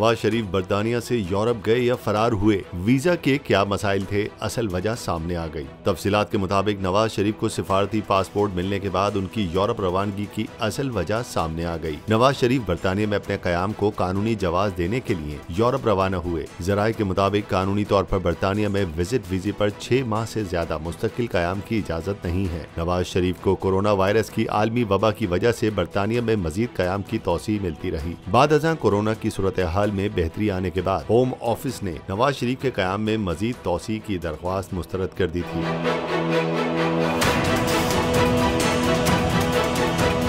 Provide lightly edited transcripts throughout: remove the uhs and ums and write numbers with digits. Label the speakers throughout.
Speaker 1: नवाज शरीफ बर्तानिया से यूरोप गए या फरार हुए, वीजा के क्या मसाइल थे, असल वजह सामने आ गई। तफसीलात के मुताबिक नवाज शरीफ को सिफारती पासपोर्ट मिलने के बाद उनकी यूरोप रवानगी की असल वजह सामने आ गई। नवाज शरीफ बर्तानिया में अपने कयाम को कानूनी जवाज देने के लिए यूरोप रवाना हुए। जराये के मुताबिक कानूनी तौर पर बर्तानिया में विजिट वीजे पर 6 माह से ज्यादा मुस्तकिल कयाम की इजाजत नहीं है। नवाज शरीफ को कोरोना वायरस की आलमी वबा की वजह से बर्तानिया में मजीद कयाम की तौसीह मिलती रही। बाद अज़ां कोरोना की सूरत हाल में बेहतरी आने के बाद होम ऑफिस ने नवाज शरीफ के कयाम में मजीद तौसीह की दरख्वास्त मुस्तरद कर दी थी।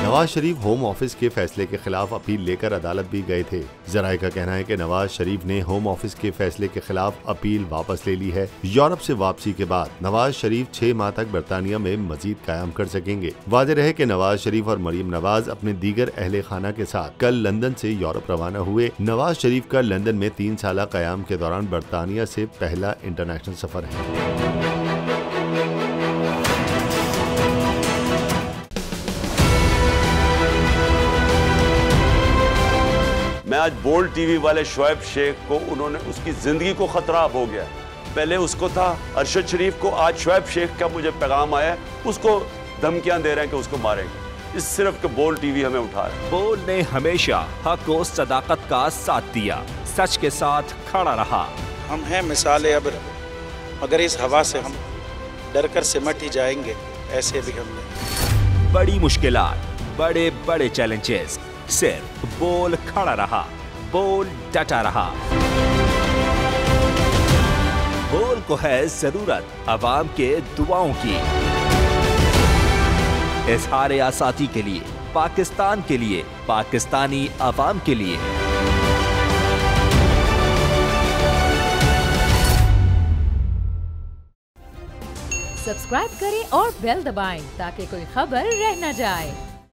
Speaker 1: नवाज शरीफ होम ऑफिस के फैसले के खिलाफ अपील लेकर अदालत भी गए थे। जराये का कहना है कि नवाज शरीफ ने होम ऑफिस के फैसले के खिलाफ अपील वापस ले ली है। यूरोप से वापसी के बाद नवाज शरीफ 6 माह तक बर्तानिया में मजीद कायम कर सकेंगे। वाज़ेह रहे कि नवाज शरीफ और मरियम नवाज अपने दीगर अहले खाना के साथ कल लंदन से यूरोप रवाना हुए। नवाज शरीफ का लंदन में 3 साल कयाम के दौरान बर्तानिया से पहला इंटरनेशनल सफर है।
Speaker 2: मैं आज बोल्ड टीवी वाले शोएब शेख को, उन्होंने उसकी जिंदगी को खतरा हो गया। पहले उसको था अरशद शरीफ को, आज शोएब शेख का मुझे पैगाम आया, उसको धमकियां दे रहे हैं कि उसको मारेंगे। इस सिर्फ के बोल्ड टीवी हमें उठा रहा है।
Speaker 3: बोल्ड ने हमेशा हक और सदाकत का साथ दिया, सच के साथ खड़ा रहा।
Speaker 4: हम हैं मिसाल अब्र, मगर इस हवा से हम डर कर सिमट ही जाएंगे, ऐसे भी हमने।
Speaker 3: बड़ी मुश्किलात, बड़े बड़े चैलेंजेस, सिर्फ बोल खड़ा रहा, बोल डटा रहा। बोल को है जरूरत अवाम के दुआओं की। इज़हार आज़ादी के लिए, पाकिस्तान के लिए, पाकिस्तानी अवाम के लिए।
Speaker 5: सब्सक्राइब करें और बेल दबाएं ताकि कोई खबर रह न जाए।